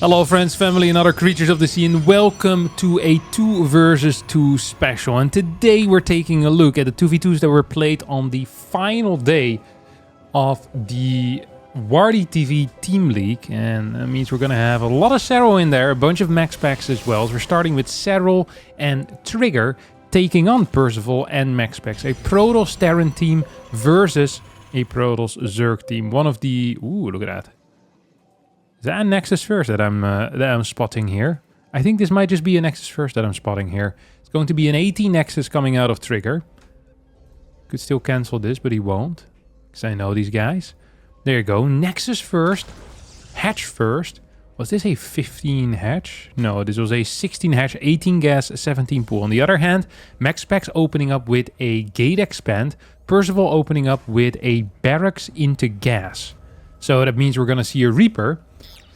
Hello friends, family and other creatures of the sea, and welcome to a 2 versus 2 special. And today we're taking a look at the 2v2s that were played on the final day of the Wardy TV Team League. And that means we're going to have a lot of Serral in there, a bunch of Maxpax as well. So we're starting with Serral and Trigger taking on Persol and Maxpax. A Protoss Terran team versus a Protoss Zerg team. One of the... Ooh, look at that. Is that a Nexus First that I'm spotting here? I think this might just be a Nexus First that I'm spotting here. It's going to be an 80 Nexus coming out of Trigger. Could still cancel this, but he won't. Because I know these guys. There you go. Nexus First. Hatch First. Was this a 15 hatch? No, this was a 16 hatch, 18 gas, 17 pool. On the other hand, Maxpax opening up with a gate expand. Persol opening up with a barracks into gas. So that means we're going to see a Reaper.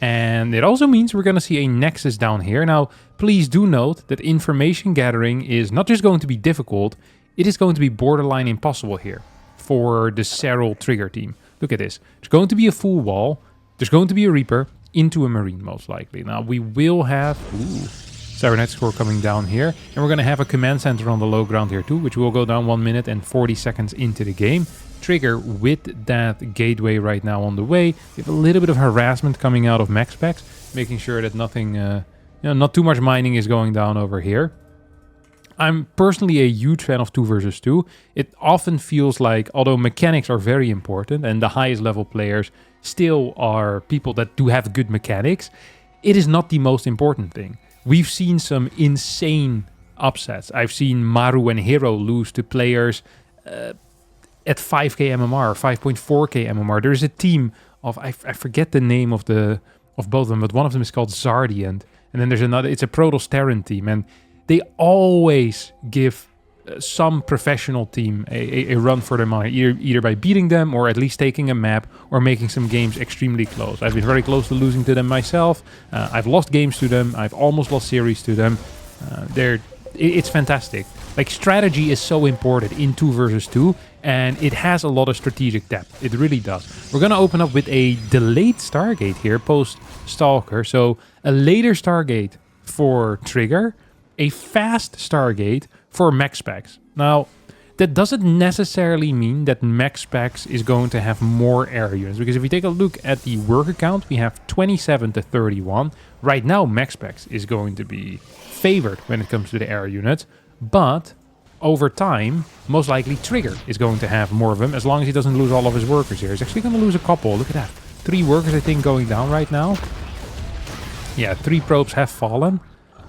And it also means we're going to see a Nexus down here. Now, please do note that information gathering is not just going to be difficult, it is going to be borderline impossible here for the Serral Trigger team. Look at this. There's going to be a full wall. There's going to be a Reaper into a Marine, most likely. Now, we will have... Cybernetic score coming down here. And we're going to have a command center on the low ground here too, which will go down 1 minute and 40 seconds into the game. Trigger with that gateway right now on the way. We have a little bit of harassment coming out of Maxpax, making sure that nothing, not too much mining is going down over here. I'm personally a huge fan of 2 versus 2. It often feels like, although mechanics are very important and the highest level players still are people that do have good mechanics, it is not the most important thing. We've seen some insane upsets. I've seen Maru and Hero lose to players at 5k MMR, 5.4k MMR. There's a team of, I forget the name of both of them, but one of them is called Zardiant. And then there's another, it's a Protoss Terran team. And they always give some professional team a run for their money, either by beating them or at least taking a map or making some games extremely close. I've been very close to losing to them myself. I've lost games to them. I've almost lost series to them. It's fantastic. Like, strategy is so important in 2 versus 2, and it has a lot of strategic depth. It really does. We're going to open up with a delayed Stargate here, post-Stalker. So a later Stargate for Trigger, a fast Stargate for Maxpax. Now, that doesn't necessarily mean that Maxpax is going to have more air units, because if we take a look at the worker count, we have 27 to 31. Right now, Maxpax is going to be favored when it comes to the air units, but over time, most likely Trigger is going to have more of them, as long as he doesn't lose all of his workers here. He's actually going to lose a couple. Look at that. 3 workers, I think, going down right now. Yeah, 3 probes have fallen.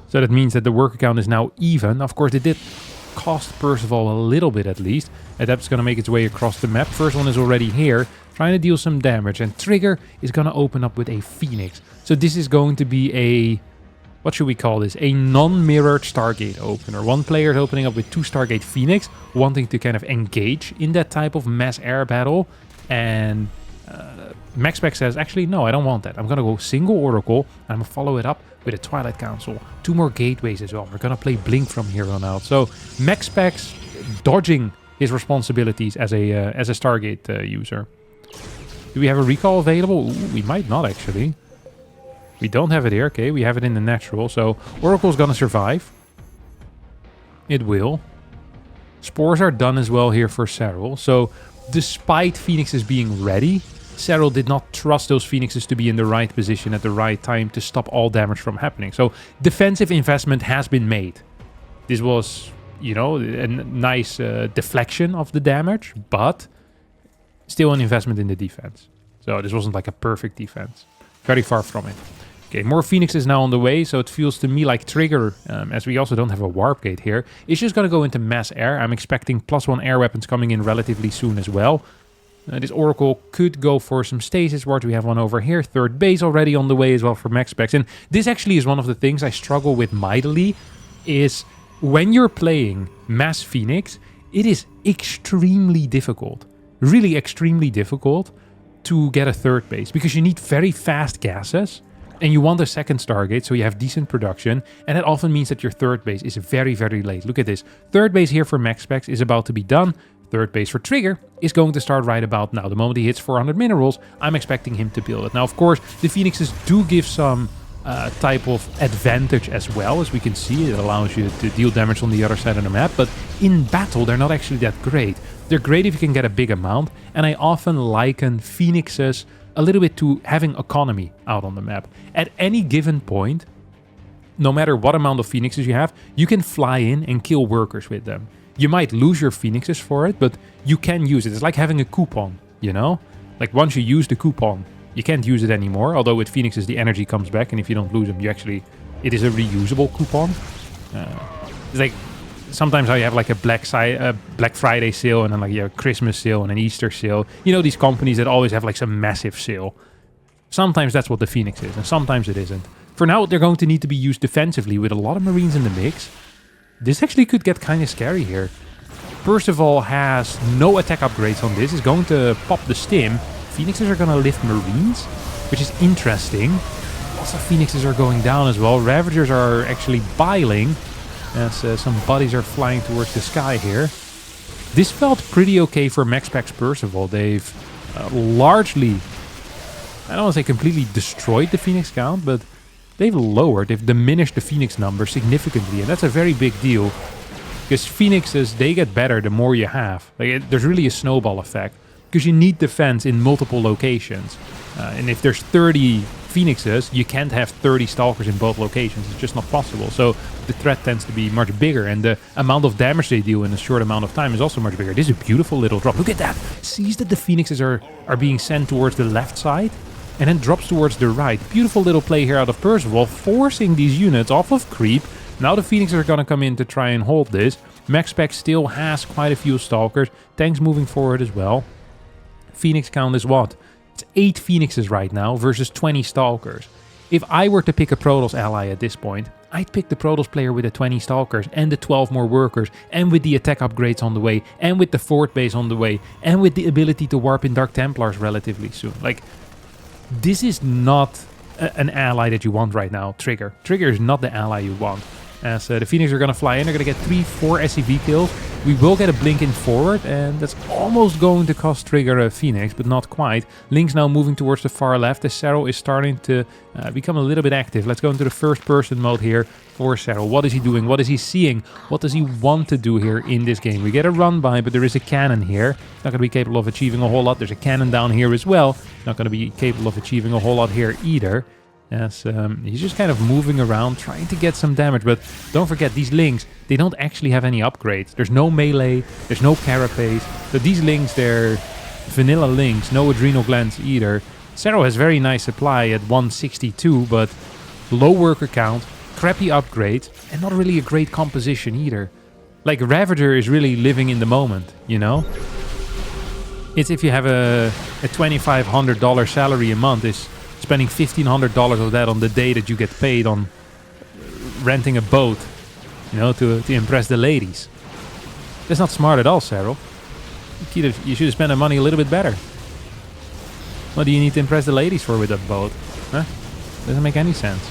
So that means that the worker count is now even. Of course, it did cost Persol a little bit at least. And that's going to make its way across the map. First one is already here, trying to deal some damage. And Trigger is going to open up with a Phoenix. So this is going to be a... What should we call this? A non-mirrored Stargate opener. One player is opening up with 2 Stargate Phoenix, wanting to kind of engage in that type of mass air battle. And Maxpax says, actually, no, I don't want that. I'm going to go single Oracle, and I'm going to follow it up with a Twilight Council. 2 more gateways as well. We're going to play Blink from here on out. So Maxpax dodging his responsibilities as a Stargate user. Do we have a recall available? Ooh, we might not, actually. We don't have it here. Okay, we have it in the natural. So Oracle's going to survive. It will. Spores are done as well here for Serral. So despite Phoenixes being ready, Serral did not trust those Phoenixes to be in the right position at the right time to stop all damage from happening. So defensive investment has been made. This was, a nice deflection of the damage, but still an investment in the defense. So this wasn't like a perfect defense. Very far from it. Okay, more Phoenixes now on the way, so it feels to me like Trigger, as we also don't have a warp gate here, is just going to go into mass air. I'm expecting +1 air weapons coming in relatively soon as well. This Oracle could go for some stasis wards. We have one over here. 3rd base already on the way as well for Maxpax. And this actually is one of the things I struggle with mightily, is when you're playing Mass Phoenix, it is extremely difficult, really extremely difficult to get a 3rd base, because you need very fast gases. And you want a 2nd Stargate, so you have decent production. And that often means that your 3rd base is very, very late. Look at this. 3rd base here for Maxpax is about to be done. 3rd base for Trigger is going to start right about now. The moment he hits 400 minerals, I'm expecting him to build it. Now, of course, the Phoenixes do give some type of advantage as well. As we can see, it allows you to deal damage on the other side of the map, but in battle they're not actually that great. They're great if you can get a big amount, and I often liken phoenixes a little bit to having economy out on the map. At any given point, no matter what amount of phoenixes you have, you can fly in and kill workers with them. You might lose your phoenixes for it, but you can use it. It's like having a coupon, you know? Like once you use the coupon, you can't use it anymore, although with phoenixes the energy comes back, and if you don't lose them, you actually... It is a reusable coupon. It's like sometimes how you have like a Black Friday sale, and then like a Christmas sale and an Easter sale. You know, these companies that always have like some massive sale. Sometimes that's what the Phoenix is, and sometimes it isn't. For now, they're going to need to be used defensively with a lot of Marines in the mix. This actually could get kind of scary here. Persol has no attack upgrades on this. He's going to pop the stim. Phoenixes are going to lift Marines, which is interesting. Also, Phoenixes are going down as well. Ravagers are actually biling as some bodies are flying towards the sky here. This felt pretty okay for Maxpax Persol. They've largely, I don't want to say completely destroyed the Phoenix count, but they've diminished the Phoenix number significantly, and that's a very big deal. Because Phoenixes, they get better the more you have. Like, there's really a snowball effect. Because you need defense in multiple locations. And if there's 30 Phoenixes, you can't have 30 Stalkers in both locations. It's just not possible. So the threat tends to be much bigger, and the amount of damage they deal in a short amount of time is also much bigger. This is a beautiful little drop. Look at that. Sees that the Phoenixes are being sent towards the left side, and then drops towards the right. Beautiful little play here out of Persol, forcing these units off of creep. Now the Phoenixes are going to come in to try and hold this. Maxpax still has quite a few Stalkers. Tanks moving forward as well. Phoenix count is what? It's 8 Phoenixes right now versus 20 Stalkers. If I were to pick a Protoss ally at this point, I'd pick the Protoss player with the 20 Stalkers and the 12 more workers, and with the attack upgrades on the way, and with the fort base on the way, and with the ability to warp in Dark Templars relatively soon. Like, this is not an ally that you want right now, Trigger. Trigger is not the ally you want. As the Phoenix are going to fly in, they're going to get 3-4 SCV kills. We will get a blink in forward, and that's almost going to cost Trigger a Phoenix, but not quite. Link's now moving towards the far left. The Serral is starting to become a little bit active. Let's go into the first person mode here for Serral. What is he doing? What is he seeing? What does he want to do here in this game? We get a run by, but there is a cannon here. It's not going to be capable of achieving a whole lot. There's a cannon down here as well. Not going to be capable of achieving a whole lot here either. As he's just kind of moving around, trying to get some damage. But don't forget, these Links, they don't actually have any upgrades. There's no melee, there's no carapace. So these Links, they're vanilla Links, no adrenal glands either. Serral has very nice supply at 162, but low worker count, crappy upgrades, and not really a great composition either. Like, Ravager is really living in the moment, you know? It's if you have a $2,500 salary a month, is spending $1,500 of that on the day that you get paid on renting a boat, you know, to impress the ladies. That's not smart at all, Serral. You should have spent the money a little bit better. What do you need to impress the ladies for with that boat? Huh? Doesn't make any sense.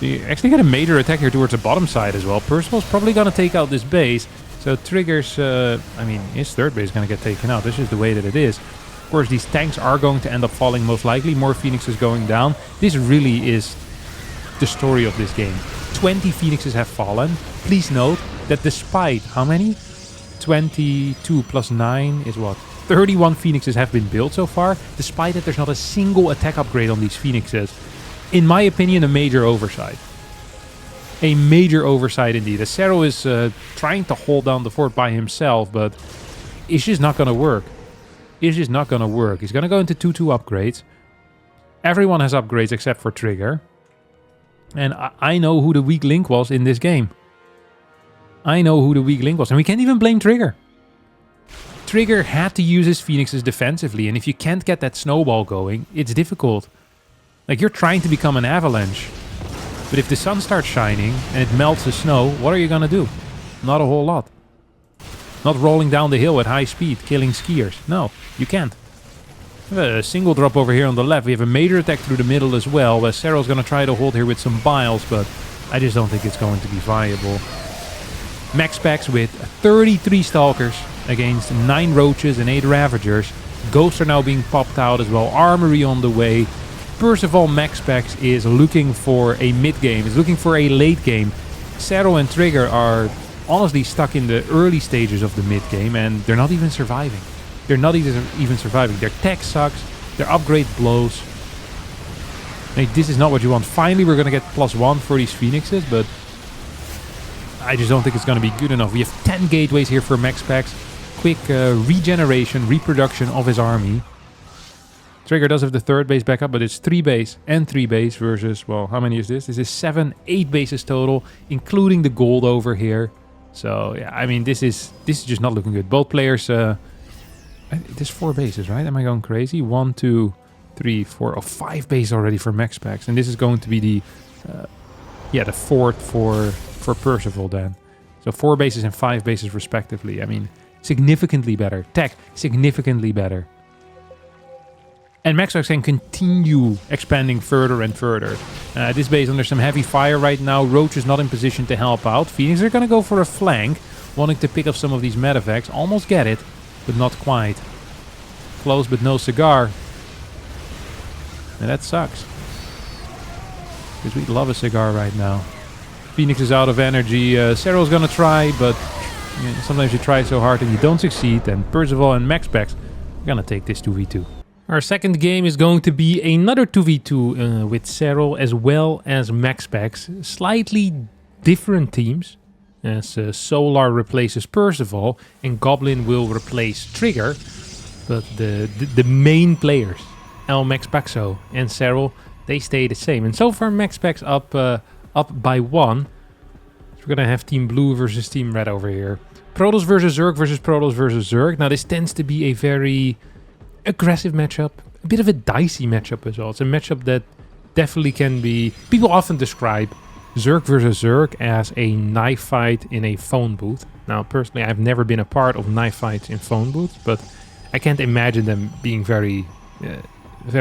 You actually get a major attack here towards the bottom side as well. Persol's probably going to take out this base. So Trigger's, I mean, his third base is going to get taken out. This is the way that it is. Of course, these tanks are going to end up falling most likely. More Phoenixes going down. This really is the story of this game. 20 Phoenixes have fallen. Please note that despite how many? 22 plus 9 is what? 31 Phoenixes have been built so far. Despite that, there's not a single attack upgrade on these Phoenixes. In my opinion, a major oversight. A major oversight indeed. As Serral is trying to hold down the fort by himself, but it's just not going to work. It's just not going to work. He's going to go into 2-2 upgrades. Everyone has upgrades except for Trigger. And I know who the weak link was in this game. I know who the weak link was. And we can't even blame Trigger. Trigger had to use his Phoenixes defensively. And if you can't get that snowball going, it's difficult. Like, you're trying to become an avalanche. But if the sun starts shining and it melts the snow, what are you going to do? Not a whole lot. Not rolling down the hill at high speed, killing skiers. No, you can't. We have a single drop over here on the left. We have a major attack through the middle as well. Where Serral's going to try to hold here with some biles, but I just don't think it's going to be viable. Maxpax with 33 Stalkers against 9 Roaches and 8 Ravagers. Ghosts are now being popped out as well. Armory on the way. Persol Maxpax is looking for a mid game, is looking for a late game. Serral and Trigger are honestly stuck in the early stages of the mid game, and they're not even surviving. They're not even surviving. Their tech sucks. Their upgrade blows. Hey, this is not what you want. Finally, we're going to get +1 for these Phoenixes, but I just don't think it's going to be good enough. We have 10 gateways here for Maxpax. Quick regeneration, reproduction of his army. Trigger does have the 3rd base back up, but it's 3 base and 3 base versus, well, how many is this? This is 7, 8 bases total, including the gold over here. So, yeah, I mean, this is just not looking good. Both players, there's 4 bases, right? Am I going crazy? 1, 2, 3, 4, 5 bases already for Maxpax. And this is going to be the 4th for Persol then. So 4 bases and 5 bases respectively. I mean, significantly better. Tech, significantly better. And Maxpax can continue expanding further and further. This base under some heavy fire right now. Roach is not in position to help out. Phoenix are going to go for a flank, wanting to pick up some of these medevacs. Almost get it, but not quite. Close, but no cigar. And that sucks. Because we love a cigar right now. Phoenix is out of energy. Serral's going to try, but sometimes you try so hard and you don't succeed. And Persol and Maxpax are going to take this 2v2. Our second game is going to be another 2v2 with Serral as well as Maxpax. Slightly different teams, as Solar replaces Persol and Goblin will replace Trigger. But the main players, Maxpaxo and Serral, they stay the same. And so far Maxpax up by 1. So we're going to have Team Blue versus Team Red over here. Protoss versus Zerg versus Protoss versus Zerg. Now this tends to be a very aggressive matchup, a bit of a dicey matchup as well. It's a matchup that definitely can be... People often describe Zerg versus Zerg as a knife fight in a phone booth. Now, personally, I've never been a part of knife fights in phone booths, but I can't imagine them being very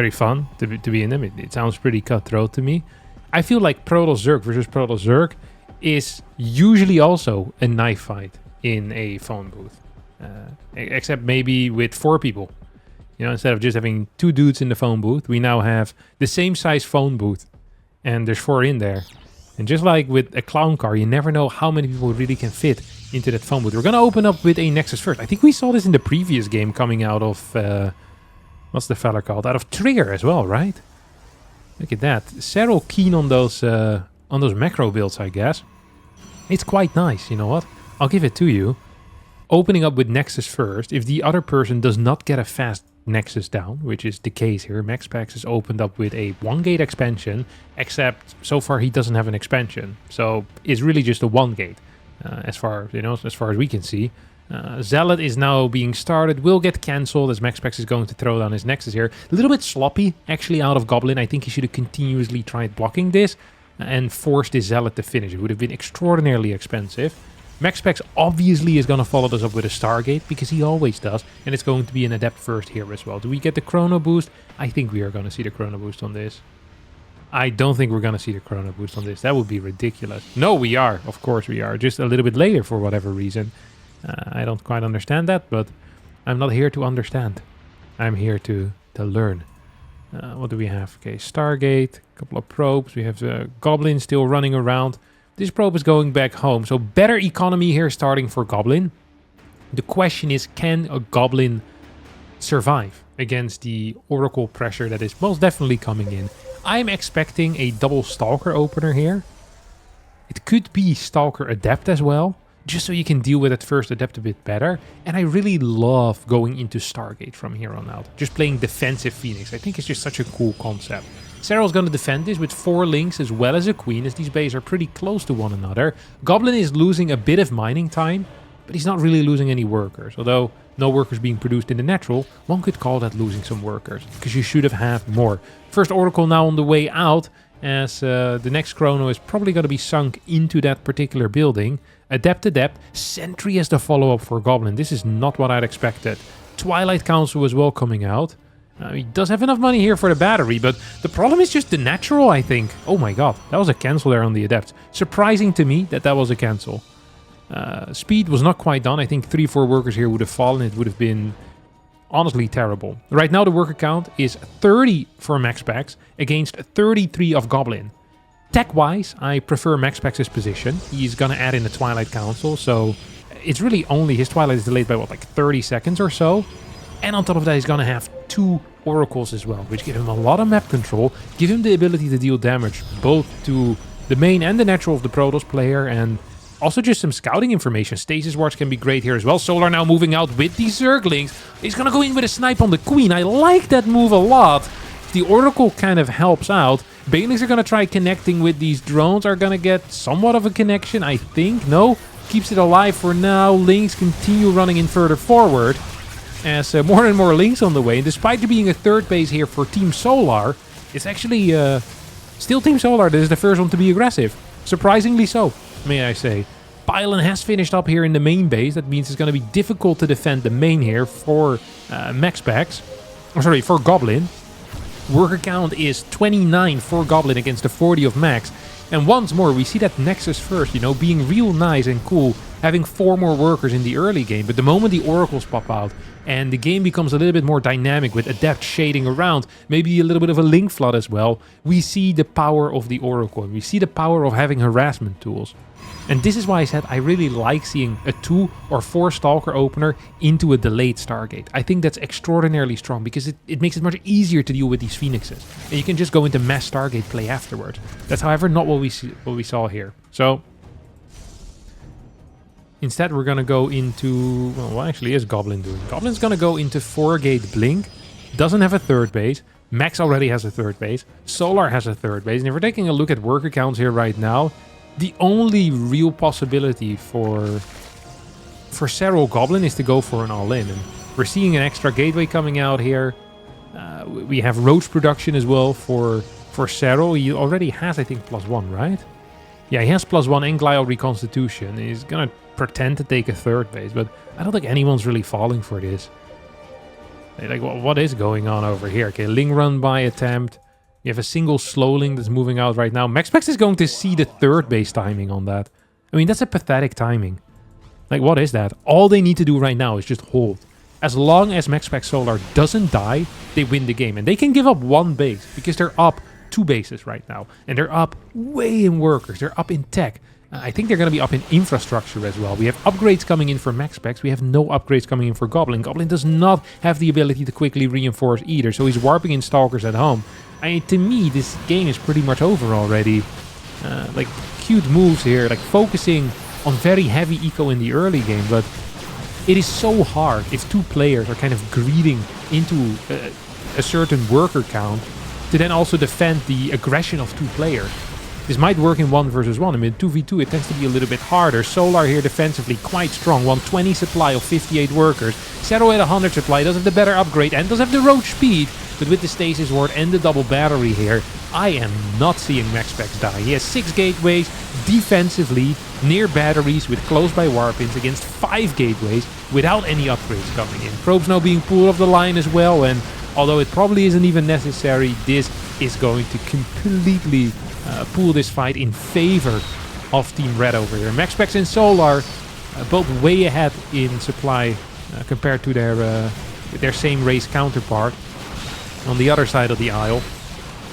fun to be in them. It sounds pretty cutthroat to me. I feel like Protoss Zerg versus Protoss Zerg is usually also a knife fight in a phone booth, except maybe with 4 people. You know, instead of just having 2 dudes in the phone booth, we now have the same size phone booth, and there's 4 in there. And just like with a clown car, you never know how many people really can fit into that phone booth. We're going to open up with a Nexus first. I think we saw this in the previous game coming out of... what's the fella called? Out of Trigger as well, right? Look at that. Serral keen on those macro builds, I guess. It's quite nice, you know what? I'll give it to you. Opening up with Nexus first, if the other person does not get a fast Nexus down, which is the case here, Maxpax has opened up with a 1-gate expansion, except so far he doesn't have an expansion. So it's really just a 1-gate, as far as we can see. Zealot is now being started, will get cancelled as Maxpax is going to throw down his Nexus here. A little bit sloppy, actually, out of Goblin. I think he should have continuously tried blocking this and forced this Zealot to finish. It would have been extraordinarily expensive. Maxpax obviously is going to follow this up with a Stargate, because he always does, and it's going to be an Adept first here as well. Do we get the Chrono Boost? I think we are going to see the Chrono Boost on this. I don't think we're going to see the Chrono Boost on this. That would be ridiculous. No, we are. Of course we are. Just a little bit later for whatever reason. I don't quite understand that, but I'm not here to understand. I'm here to learn. What do we have? Okay, Stargate, a couple of probes. We have the Goblin still running around. This probe is going back home, so better economy here starting for Goblin. The question is, can a Goblin survive against the Oracle pressure that is most definitely coming in? I'm expecting a double Stalker opener here. It could be Stalker Adept as well, just so you can deal with that first Adept a bit better. And I really love going into Stargate from here on out. Just playing defensive Phoenix. I think it's just such a cool concept. Serral's going to defend this with 4 links as well as a queen, as these bases are pretty close to one another. Goblin is losing a bit of mining time, but he's not really losing any workers. Although no workers being produced in the natural, one could call that losing some workers, because you should have had more. First Oracle now on the way out, as the next Chrono is probably going to be sunk into that particular building. Adept, Sentry as the follow-up for Goblin. This is not what I'd expected. Twilight Council as well coming out. He does have enough money here for the battery, but the problem is just the natural, I think. Oh my god, that was a cancel there on the Adept. Surprising to me that was a cancel. Speed was not quite done. I think 3-4 workers here would have fallen. It would have been honestly terrible. Right now the worker count is 30 for Maxpax against 33 of Goblin. Tech-wise, I prefer Maxpax's position. He's gonna add in the Twilight Council, so it's really only his Twilight is delayed by what, like 30 seconds or so. And on top of that, he's gonna have 2 Oracles as well, which give him a lot of map control, give him the ability to deal damage both to the main and the natural of the Protoss player, and also just some scouting information. Stasis wards can be great here as well. Solar now moving out with these Zerglings. He's gonna go in with a snipe on the Queen. I like that move a lot. The Oracle kind of helps out. Banelings are gonna try connecting with these drones, are gonna get somewhat of a connection, I think. No, keeps it alive for now. Lings continue running in further forward as more and more Lings on the way. And despite there being a third base here for Team Solar, it's actually still Team Solar that is the first one to be aggressive. Surprisingly so, may I say. Pylon has finished up here in the main base. That means it's going to be difficult to defend the main here for Maxpax. Oh, sorry, for Goblin. Worker count is 29 for Goblin against the 40 of Max. And once more, we see that Nexus first, you know, being real nice and cool, having 4 more workers in the early game. But the moment the Oracles pop out and the game becomes a little bit more dynamic with Adept shading around, maybe a little bit of a link flood as well, we see the power of the Oracle. We see the power of having harassment tools. And this is why I said I really like seeing a 2 or 4 Stalker opener into a delayed Stargate. I think that's extraordinarily strong because it makes it much easier to deal with these Phoenixes. And you can just go into mass Stargate play afterwards. That's however not what we saw here. So instead we're going to go into... Well, what actually is Goblin doing? Goblin's going to go into 4-gate Blink. Doesn't have a third base. Max already has a third base. Solar has a third base. And if we're taking a look at worker counts here right now, the only real possibility for Serral Goblin is to go for an all-in. And we're seeing an extra gateway coming out here. We have Roach production as well for Serral. He already has, I think, +1, right? Yeah, he has +1 and Glial Reconstitution. He's going to pretend to take a third base, but I don't think anyone's really falling for this. Like, what is going on over here? Okay, Ling run by attempt. You have a single Slowling that's moving out right now. Maxpax is going to see the third base timing on that. I mean, that's a pathetic timing. Like, what is that? All they need to do right now is just hold. As long as Maxpax Solar doesn't die, they win the game. And they can give up 1 base because they're up 2 bases right now. And they're up way in workers. They're up in tech. I think they're going to be up in infrastructure as well. We have upgrades coming in for Maxpax. We have no upgrades coming in for Goblin. Goblin does not have the ability to quickly reinforce either. So he's warping in Stalkers at home. To me, this game is pretty much over already. Like, cute moves here, like focusing on very heavy eco in the early game, but it is so hard if 2 players are kind of greeding into a certain worker count to then also defend the aggression of 2 players. This might work in 1 versus 1. I mean, 2v2, it tends to be a little bit harder. Solar here defensively quite strong. 120 supply of 58 workers. Serral at 100 supply, does have the better upgrade and does have the Roach speed. But with the Stasis Ward and the double battery here, I am not seeing Maxpax die. He has 6 gateways defensively near batteries with close by warpins against 5 gateways without any upgrades coming in. Probes now being pulled off the line as well, and although it probably isn't even necessary, this is going to completely pull this fight in favor of Team Red over here. Maxpax and Solar both way ahead in supply compared to their same race counterpart on the other side of the aisle.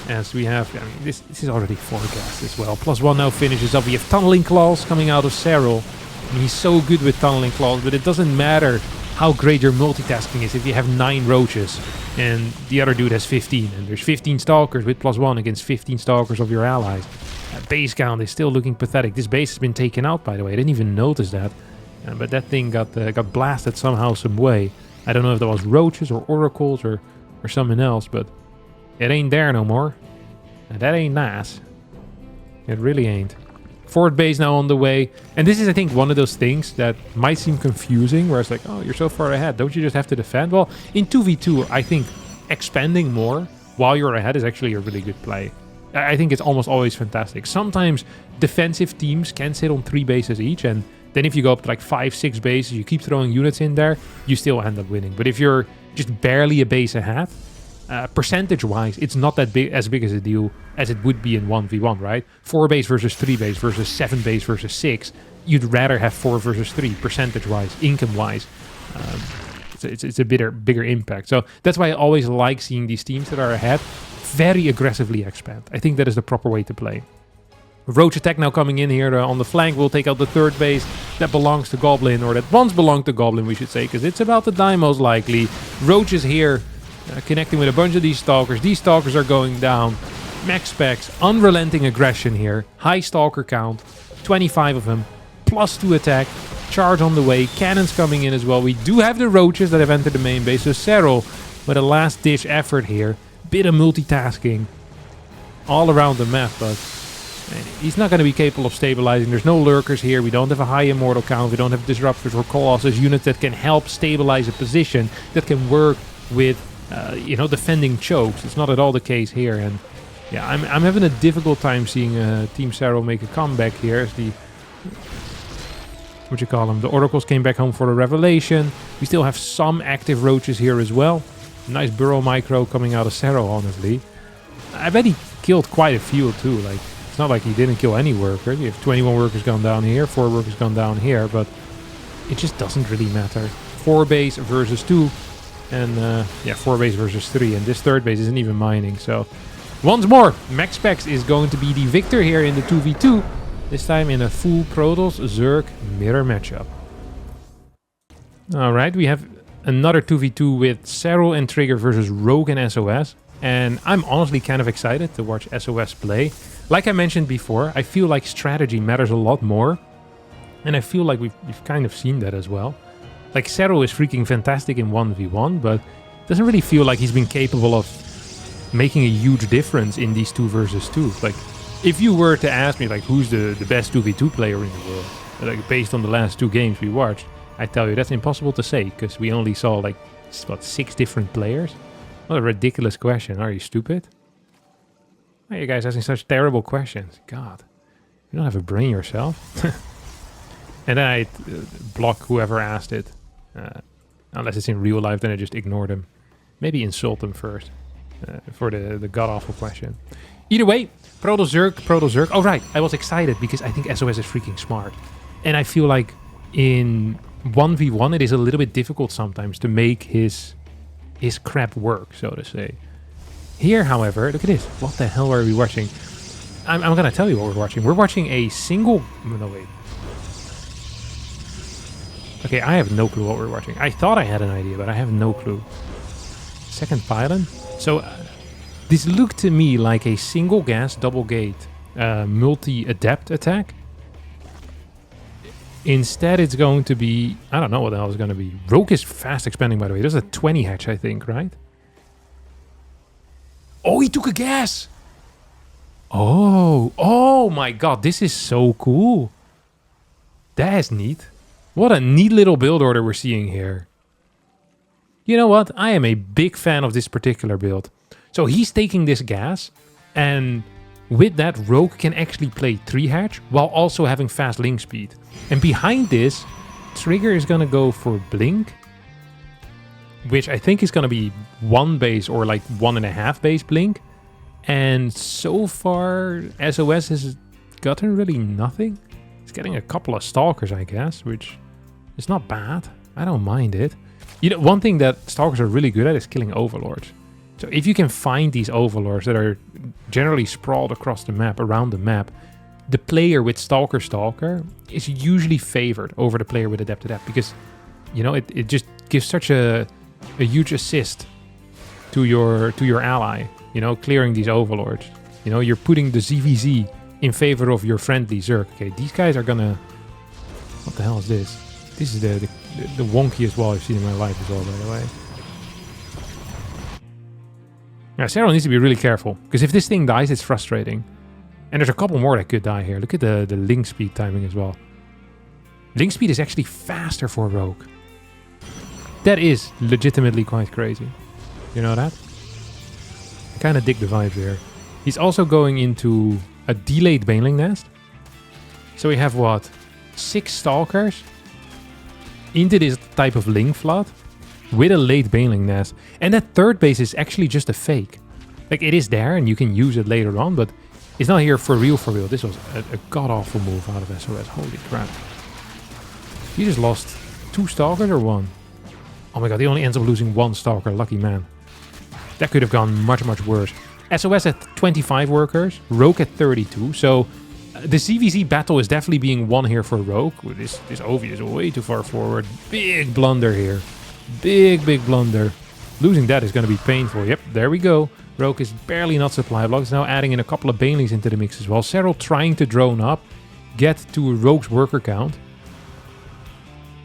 As we have, I mean, this is already forecast as well. +1 now finishes up. We have Tunneling Claws coming out of Serral. I mean, he's so good with Tunneling Claws, but it doesn't matter how great your multitasking is if you have 9 roaches and the other dude has 15. And there's 15 Stalkers with +1 against 15 Stalkers of your allies. Base count is still looking pathetic. This base has been taken out, by the way. I didn't even notice that. But that thing got blasted somehow, some way. I don't know if that was roaches or oracles or something else, but it ain't there no more. And that ain't nice. It really ain't. 4th base now on the way. And this is, I think, one of those things that might seem confusing, where it's like, oh, you're so far ahead. Don't you just have to defend? Well, in 2v2, I think expanding more while you're ahead is actually a really good play. I think it's almost always fantastic. Sometimes defensive teams can sit on 3 bases each, and then if you go up to like 5, 6 bases, you keep throwing units in there, you still end up winning. But if you're just barely a base ahead, percentage-wise, it's not that big as a deal as it would be in 1v1, right? 4 base versus 3 base versus 7 base versus 6. You'd rather have 4 versus 3, percentage-wise, income-wise. It's a bigger impact. So that's why I always like seeing these teams that are ahead very aggressively expand. I think that is the proper way to play. Roach attack now coming in here on the flank. We'll take out the third base that belongs to Goblin, or that once belonged to Goblin, we should say, because it's about to die most likely. Roach is here, connecting with a bunch of these Stalkers. These Stalkers are going down. Maxpax, unrelenting aggression here. High Stalker count, 25 of them, +2 attack. Charge on the way, cannons coming in as well. We do have the Roaches that have entered the main base, so Serral with a last-ditch effort here. Bit of multitasking all around the map, but he's not going to be capable of stabilizing. There's no lurkers here. We don't have a high immortal count. We don't have disruptors or colossus units that can help stabilize a position, that can work with, defending chokes. It's not at all the case here. And yeah, I'm having a difficult time seeing Team Serral make a comeback here as the... The Oracles came back home for a revelation. We still have some active Roaches here as well. Nice burrow micro coming out of Serral, honestly. I bet he killed quite a few too. Like, it's not like he didn't kill any workers. You have 21 workers gone down here, 4 workers gone down here, but it just doesn't really matter. 4 base versus 2, and 4 base versus 3, and this third base isn't even mining. So once more, Maxpax is going to be the victor here in the 2v2. This time in a full Protoss Zerg mirror matchup. Alright, we have another 2v2 with Serral and Trigger versus Rogue and SOS. And I'm honestly kind of excited to watch SOS play. Like I mentioned before, I feel like strategy matters a lot more. And I feel like we've kind of seen that as well. Like, Serral is freaking fantastic in 1v1, but doesn't really feel like he's been capable of making a huge difference in these 2 versus 2. Like, if you were to ask me, like, who's the best 2v2 player in the world, like, based on the last 2 games we watched, I'd tell you that's impossible to say, because we only saw, like, 6 different players? What a ridiculous question. Are you stupid? Why are you guys asking such terrible questions? God, you don't have a brain yourself. And then I block whoever asked it. Unless it's in real life, then I just ignore them. Maybe insult them first for the god-awful question. Either way, Protoss Zerg. Oh, right. I was excited because I think SOS is freaking smart. And I feel like in 1v1, it is a little bit difficult sometimes to make his crap work, so to say. Here, however, look at this. What the hell are we watching? I'm going to tell you what we're watching. We're watching a single... No, wait. Okay, I have no clue what we're watching. I thought I had an idea, but I have no clue. Second pylon? So... this looked to me like a single gas, double gate, multi-adept attack. Instead, it's going to be... I don't know what the hell it's going to be. Rogue is fast expanding, by the way. There's a 20 hatch, I think, right? Oh, he took a gas! Oh my god, this is so cool. That is neat. What a neat little build order we're seeing here. You know what? I am a big fan of this particular build. So he's taking this gas, and with that, Rogue can actually play 3 hatch while also having fast link speed. And behind this, Trigger is going to go for Blink, which I think is going to be 1 base or like 1.5 base Blink. And so far, SOS has gotten really nothing. He's getting a couple of Stalkers, I guess, which is not bad. I don't mind it. You know, one thing that Stalkers are really good at is killing Overlords. So if you can find these Overlords that are generally sprawled across the map, around the map, the player with Stalker is usually favored over the player with Adept, because, you know, it just gives such a huge assist to your ally, you know, clearing these Overlords. You know, you're putting the ZVZ in favor of your friendly Zerg. Okay, these guys are gonna... What the hell is this? This is the wonkiest wall I've seen in my life as well, by the way. Yeah, Serral needs to be really careful, because if this thing dies, it's frustrating. And there's a couple more that could die here. Look at the link speed timing as well. Link speed is actually faster for Rogue. That is legitimately quite crazy. You know that? I kind of dig the vibe there. He's also going into a delayed Baneling Nest. So we have, what, 6 Stalkers into this type of Link Flood with a late Baneling Nest. And that third base is actually just a fake. Like, it is there and you can use it later on, but it's not here for real. This was a god-awful move out of SOS. Holy crap. You just lost 2 Stalkers or 1? Oh my god, he only ends up losing 1 Stalker. Lucky man. That could have gone much, much worse. SOS at 25 workers. Rogue at 32. So the CVC battle is definitely being won here for Rogue. This Ovi is way too far forward. Big blunder here. Big blunder. Losing that is going to be painful. Yep, there we go. Rogue is barely not supply blocked. It's now adding in a couple of Banelings into the mix as well. Serral trying to drone up. Get to Rogue's worker count.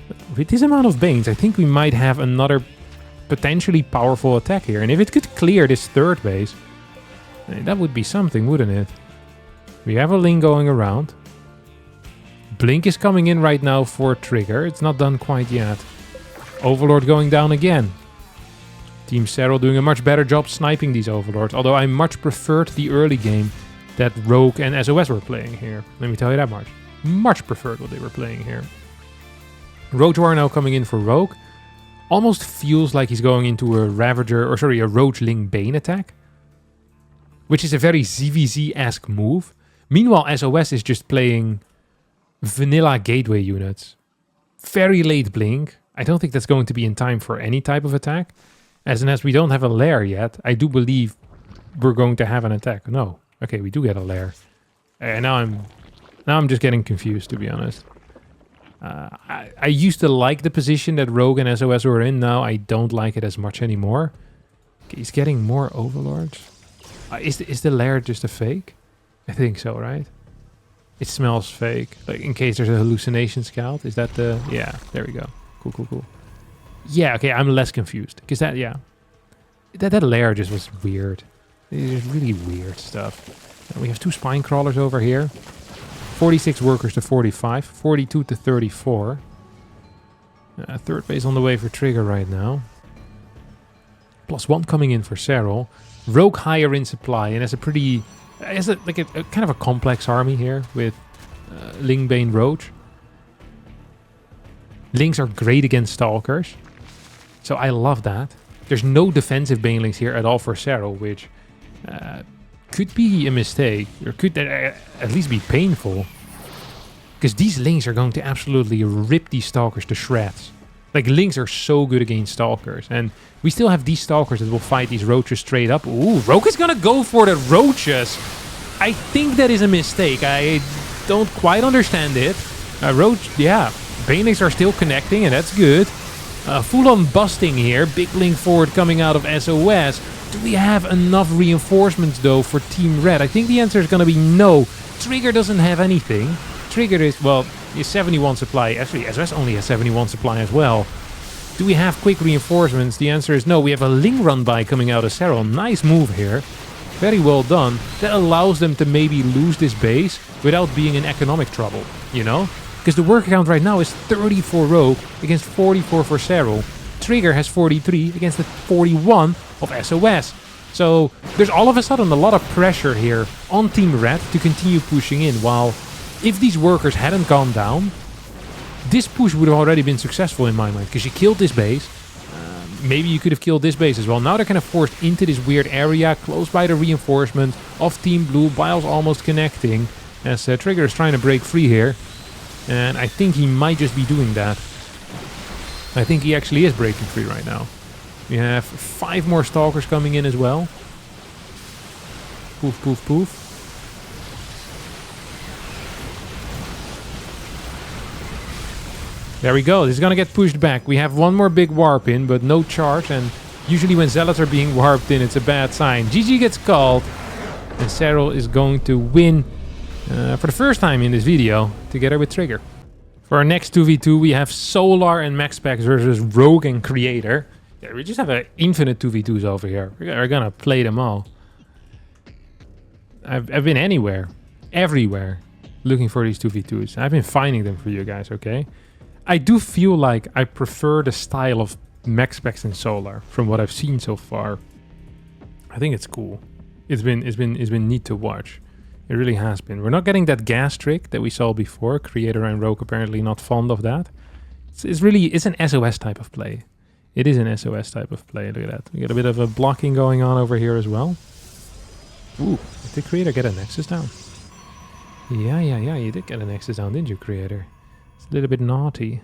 But with this amount of Banes, I think we might have another potentially powerful attack here. And if it could clear this 3rd base, that would be something, wouldn't it? We have a Ling going around. Blink is coming in right now for Trigger. It's not done quite yet. Overlord going down again. Team Serral doing a much better job sniping these Overlords. Although I much preferred the early game that Rogue and SOS were playing here. Let me tell you that much. Much preferred what they were playing here. Roach War now coming in for Rogue. Almost feels like he's going into a Ravager, or sorry, a Roachling Bane attack. Which is a very ZVZ-esque move. Meanwhile, SOS is just playing vanilla gateway units. Very late blink. I don't think that's going to be in time for any type of attack. As we don't have a lair yet, I do believe we're going to have an attack. No. Okay, we do get a lair. And now I'm just getting confused, to be honest. I used to like the position that Rogue and SOS were in. Now I don't like it as much anymore. Okay, he's getting more Overlords. Is the lair just a fake? I think so, right? It smells fake. Like, in case there's a hallucination scout. Is that the... Yeah, there we go. Cool. Yeah, okay, I'm less confused. Because that, yeah. That lair just was weird. It's really weird stuff. And we have 2 spine crawlers over here. 46 workers to 45. 42 to 34. 3rd base on the way for Trigger right now. +1 coming in for Serral. Rogue higher in supply, and has a pretty... Has a kind of a complex army here with Ling, Bane, Roach. Lings are great against Stalkers. So I love that. There's no defensive Banelings here at all for Serral, which could be a mistake, or could at least be painful. Because these Lings are going to absolutely rip these Stalkers to shreds. Like, Lings are so good against Stalkers. And we still have these Stalkers that will fight these Roaches straight up. Ooh, Rogue is gonna go for the Roaches. I think that is a mistake. I don't quite understand it. Roach, yeah. Banelings are still connecting, and that's good. Full-on busting here. Big Link forward coming out of SOS. Do we have enough reinforcements, though, for Team Red? I think the answer is going to be no. Trigger doesn't have anything. Trigger is, well, is 71 supply. Actually, SOS only has 71 supply as well. Do we have quick reinforcements? The answer is no. We have a Ling run by coming out of Serral. Nice move here. Very well done. That allows them to maybe lose this base without being in economic trouble, you know? Because the worker count right now is 30 for Rogue against 44 for Serral. Trigger has 43 against the 41 of SOS. So there's all of a sudden a lot of pressure here on Team Red to continue pushing in. While if these workers hadn't gone down, this push would have already been successful in my mind. Because you killed this base. Maybe you could have killed this base as well. Now they're kind of forced into this weird area close by the reinforcement of Team Blue. Bile's almost connecting as Trigger is trying to break free here. And I think he might just be doing that. I think he actually is breaking free right now. We have 5 more Stalkers coming in as well. Poof, poof, poof. There we go. This is going to get pushed back. We have 1 more big warp in, but no charge. And usually when Zealots are being warped in, it's a bad sign. GG gets called. And Serral is going to win for the first time in this video, together with Trigger. For our next 2v2, we have Solar and Maxpax versus Rogue and Creator. Yeah, we just have an infinite 2v2s over here. We're gonna play them all. I've been everywhere, looking for these 2v2s. I've been finding them for you guys, okay? I do feel like I prefer the style of Maxpax and Solar from what I've seen so far. I think it's cool. It's been neat to watch. It really has been. We're not getting that gas trick that we saw before. Creator and Rogue apparently not fond of that. It's an SOS type of play. It is an SOS type of play. Look at that. We got a bit of a blocking going on over here as well. Ooh, did the Creator get a Nexus down? Yeah, you did get a Nexus down, didn't you, Creator? It's a little bit naughty.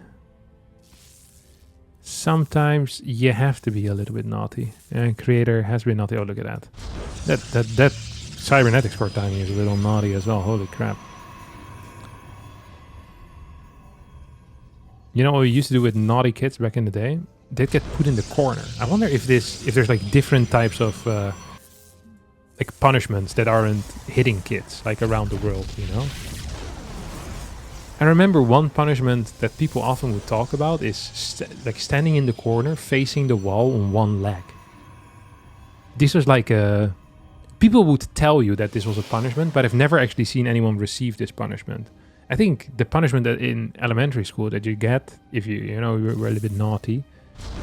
Sometimes you have to be a little bit naughty. And creator has been naughty. Oh, look at that. That cybernetics core timing is a little naughty as well. Holy crap. You know what we used to do with naughty kids back in the day? They'd get put in the corner. I wonder if there's like different types of like punishments that aren't hitting kids like around the world, you know? I remember one punishment that people often would talk about is like standing in the corner facing the wall on one leg. This was like a... People would tell you that this was a punishment, but I've never actually seen anyone receive this punishment. I think the punishment that in elementary school that you get if you were a little bit naughty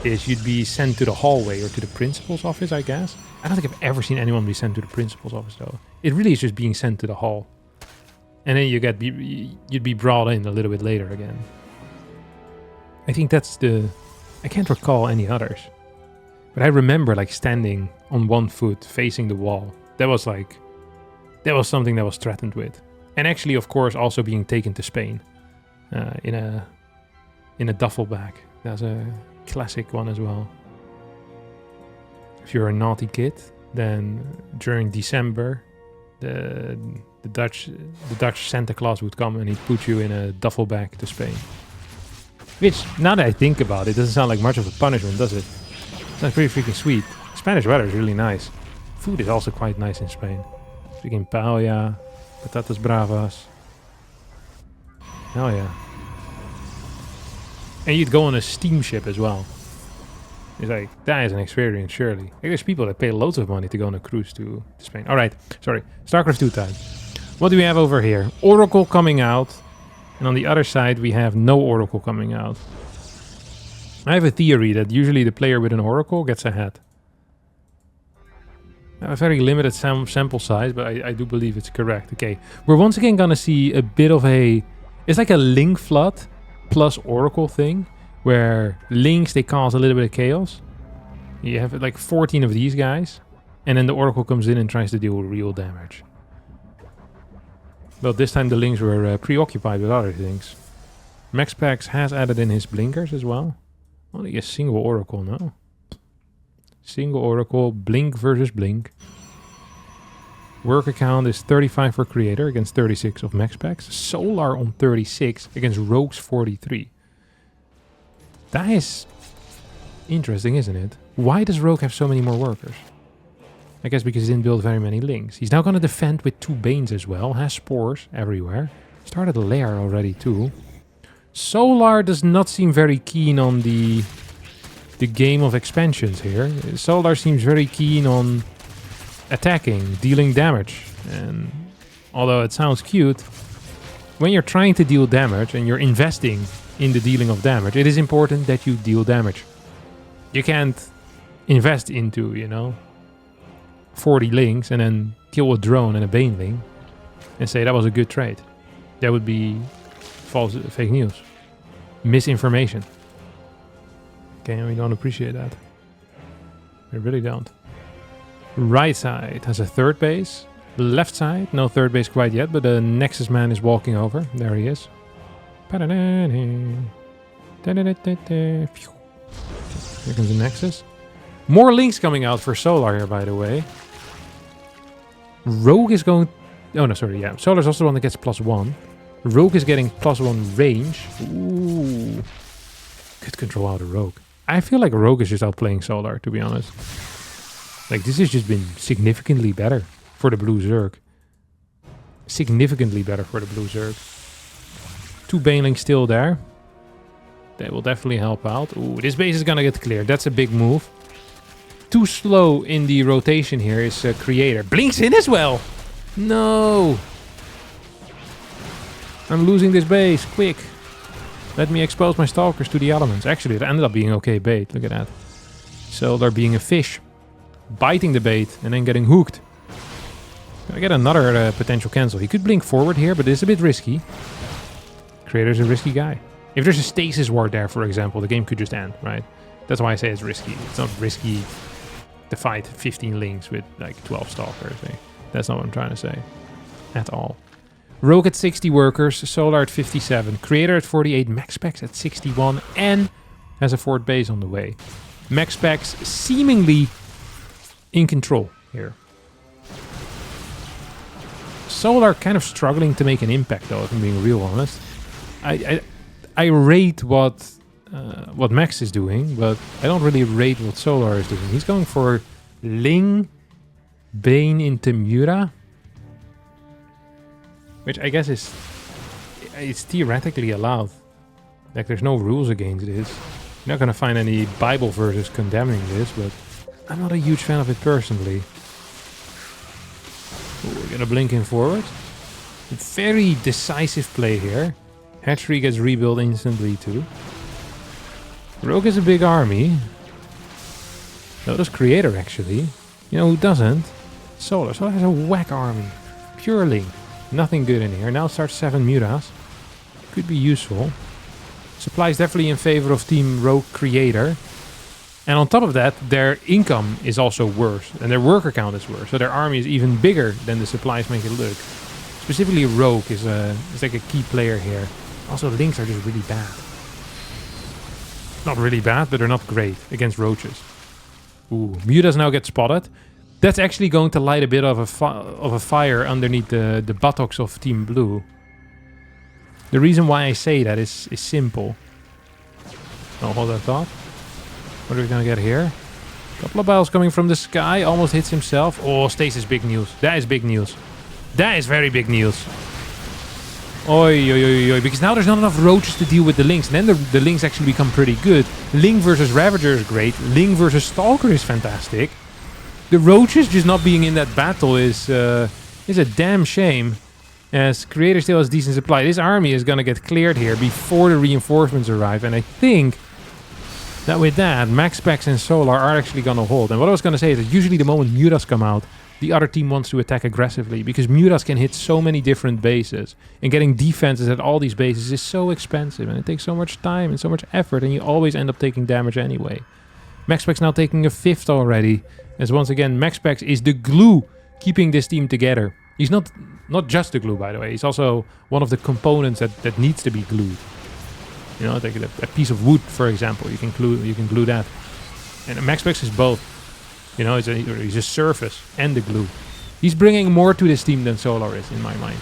is you'd be sent to the hallway or to the principal's office, I guess. I don't think I've ever seen anyone be sent to the principal's office though. It really is just being sent to the hall. And then you'd be brought in a little bit later again. I think that's I can't recall any others. But I remember like standing on one foot facing the wall. That was something that was threatened with. And actually, of course, also being taken to Spain in a duffel bag. That's a classic one as well. If you're a naughty kid, then during December, the Dutch Santa Claus would come and he'd put you in a duffel bag to Spain. Which, now that I think about it, doesn't sound like much of a punishment, does it? Sounds pretty freaking sweet. Spanish weather is really nice. Food is also quite nice in Spain. Freaking paella, patatas bravas. Hell yeah. And you'd go on a steamship as well. It's like, that is an experience, surely. Like, there's people that pay loads of money to go on a cruise to Spain. Alright, sorry. StarCraft 2 time. What do we have over here? Oracle coming out. And on the other side, we have no Oracle coming out. I have a theory that usually the player with an Oracle gets ahead. A very limited sample size, but I do believe it's correct. Okay, we're once again gonna see a bit of a... It's like a Link Flood plus Oracle thing, where Links, they cause a little bit of chaos. You have like 14 of these guys, and then the Oracle comes in and tries to deal real damage. Well, this time the Links were preoccupied with other things. Maxpax has added in his blinkers as well. Only a single Oracle now. Single Oracle, Blink versus Blink. Worker count is 35 for Creator against 36 of Maxpax. Solar on 36 against Rogue's 43. That is interesting, isn't it? Why does Rogue have so many more workers? I guess because he didn't build very many Links. He's now going to defend with 2 Banes as well. Has spores everywhere. Started a lair already too. Solar does not seem very keen on the game of expansions here. Solar seems very keen on attacking, dealing damage. And although it sounds cute, when you're trying to deal damage and you're investing in the dealing of damage, it is important that you deal damage. You can't invest into, 40 Links and then kill a drone and a Baneling and say that was a good trade. That would be fake news. Misinformation. Okay, we don't appreciate that. We really don't. Right side has a third base. Left side, no third base quite yet, but the Nexus man is walking over. There he is. Here comes the Nexus. More Links coming out for Solar here, by the way. Rogue is going... Oh, no, sorry, yeah. Solar's also the one that gets +1. Rogue is getting +1 range. Ooh. Good control out of Rogue. I feel like Rogue is just outplaying Solar, to be honest. Like, this has just been significantly better for the Blue Zerg. Significantly better for the Blue Zerg. 2 Banelings still there. They will definitely help out. Ooh, this base is gonna get cleared. That's a big move. Too slow in the rotation here is Creator. Blinks in as well! No! I'm losing this base. Quick! Let me expose my Stalkers to the elements. Actually, it ended up being okay bait. Look at that. So they're being a fish. Biting the bait and then getting hooked. I get another potential cancel. He could blink forward here, but it's a bit risky. Creator's a risky guy. If there's a stasis ward there, for example, the game could just end, right? That's why I say it's risky. It's not risky to fight 15 Links with like 12 Stalkers. That's not what I'm trying to say. At all. Rogue at 60 workers, Solar at 57, Creator at 48, Maxpax at 61, and has a fourth base on the way. Maxpax seemingly in control here. Solar kind of struggling to make an impact though, if I'm being real honest. I rate what Max is doing, but I don't really rate what Solar is doing. He's going for Ling, Bane into Mura, which I guess is it's theoretically allowed. Like there's no rules against this. You're not gonna find any Bible verses condemning this, but I'm not a huge fan of it personally. Ooh, we're gonna blink in forward. Very decisive play here. Hatchery gets rebuilt instantly too. Rogue is a big army. No, does Creator actually. You know who doesn't? Solar. Solar has a whack army. Pure Ling. Nothing good in here. Now starts 7 Mutas. Could be useful. Supply is definitely in favor of Team Rogue Creator. And on top of that, their income is also worse. And their worker count is worse. So their army is even bigger than the supplies make it look. Specifically Rogue is like a key player here. Also, Links are just really bad. Not really bad, but they're not great against roaches. Ooh, Mutas now get spotted. That's actually going to light a bit of a fire underneath the buttocks of Team Blue. The reason why I say that is simple. Oh, hold that thought. What are we gonna get here? Couple of balls coming from the sky. Almost hits himself. Oh, stasis big news. That is big news. That is very big news. Oi, oi, oi, oi. Because now there's not enough roaches to deal with the Lynx. And then the Lynx actually become pretty good. Ling versus Ravager is great. Ling versus Stalker is fantastic. The roaches just not being in that battle is a damn shame. As Creator still has decent supply. This army is gonna get cleared here before the reinforcements arrive. And I think that with that, Maxpax and Solar are actually gonna hold. And what I was gonna say is that usually the moment Mutas come out, the other team wants to attack aggressively because Mutas can hit so many different bases. And getting defenses at all these bases is so expensive and it takes so much time and so much effort and you always end up taking damage anyway. Maxpax now taking a 5th already. As once again, Maxpax is the glue keeping this team together. He's not just the glue, by the way. He's also one of the components that needs to be glued. You know, like a piece of wood, for example. You can glue that. And Maxpax is both. You know, he's a surface and the glue. He's bringing more to this team than Solar is, in my mind.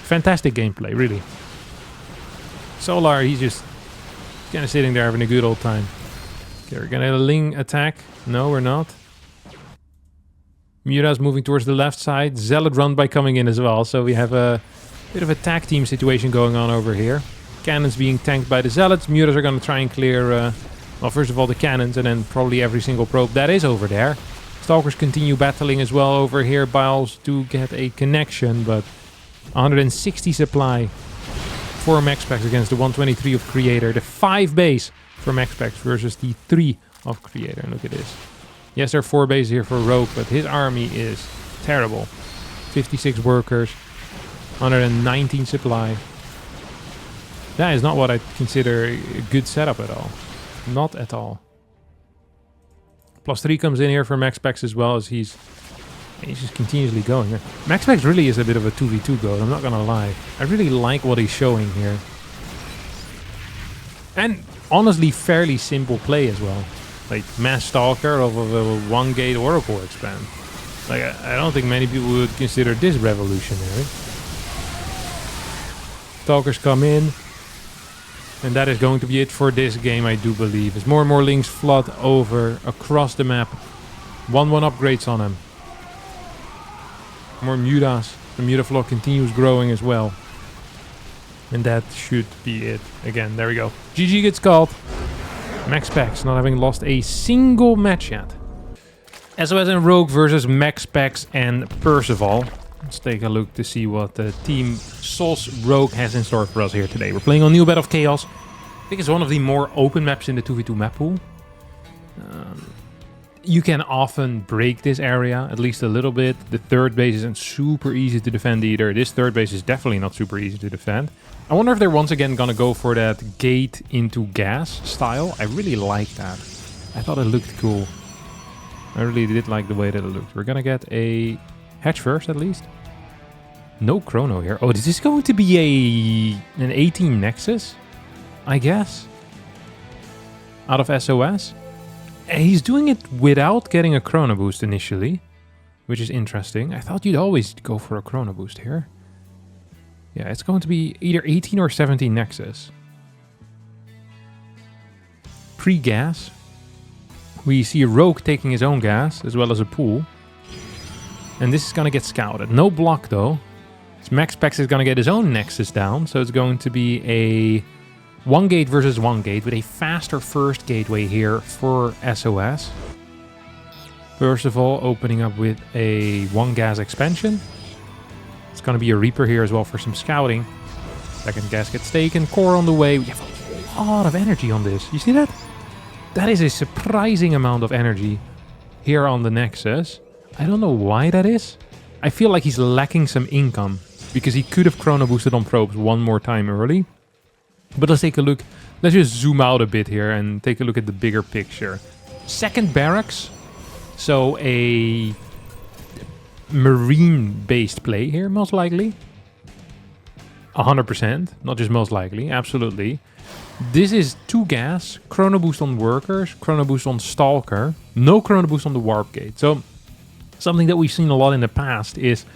Fantastic gameplay, really. Solar, he's just kind of sitting there having a good old time. Okay, we're gonna Ling attack. No, we're not. Mura's moving towards the left side. Zealot run by coming in as well. So we have a bit of a tag team situation going on over here. Cannons being tanked by the Zealots. Muras are going to try and clear, well, first of all the cannons and then probably every single probe that is over there. Stalkers continue battling as well over here. Biles do get a connection, but 160 supply for Maxpax against the 123 of Creator. The 5 base for Maxpax versus the 3 of Creator. And look at this. Yes, there are 4 bases here for Rogue, but his army is terrible. 56 workers, 119 supply. That is not what I consider a good setup at all. Not at all. +3 comes in here for Maxpax as well as he's just continuously going. Maxpax really is a bit of a 2v2 goat, I'm not gonna lie. I really like what he's showing here. And honestly, fairly simple play as well. Like Mass Stalker of a 1-gate Oracle expand. Like I don't think many people would consider this revolutionary. Stalkers come in. And that is going to be it for this game, I do believe. As more and more Links flood over across the map. 1-1 upgrades on them. More Mutas. The Mutaflock continues growing as well. And that should be it. Again, there we go. GG gets called. Maxpax not having lost a single match yet. SOS and Rogue versus Maxpax and Percival. Let's take a look to see what the team Souls Rogue has in store for us here today. We're playing on New Bed of Chaos. I think it's one of the more open maps in the 2v2 map pool. You can often break this area, at least a little bit. The 3rd base isn't super easy to defend either. This 3rd base is definitely not super easy to defend. I wonder if they're once again gonna go for that gate into gas style. I really like that. I thought it looked cool. I really did like the way that it looked. We're gonna get a hatch first at least. No chrono here. Oh, is this going to be an 18 Nexus? I guess. out of SOS. And he's doing it without getting a Chrono Boost initially, which is interesting. I thought you'd always go for a Chrono Boost here. Yeah, it's going to be either 18 or 17 Nexus. Pre-gas. We see a Rogue taking his own gas, as well as a pool. And this is going to get scouted. No block, though. So Maxpax is going to get his own Nexus down. So it's going to be a 1 gate versus 1 gate with a faster first gateway here for SOS. First of all, opening up with a 1 gas expansion. It's going to be a Reaper here as well for some scouting. Second gas gets taken. Core on the way. We have a lot of energy on this. You see that? That is a surprising amount of energy here on the Nexus. I don't know why that is. I feel like he's lacking some income because he could have Chrono Boosted on probes one more time early. But let's take a look. Let's just zoom out a bit here and take a look at the bigger picture. Second barracks. So a marine-based play here, most likely. 100%. Not just most likely. Absolutely. This is 2 gas. Chrono Boost on Workers. Chrono Boost on Stalker. No Chrono Boost on the Warp Gate. So something that we've seen a lot in the past is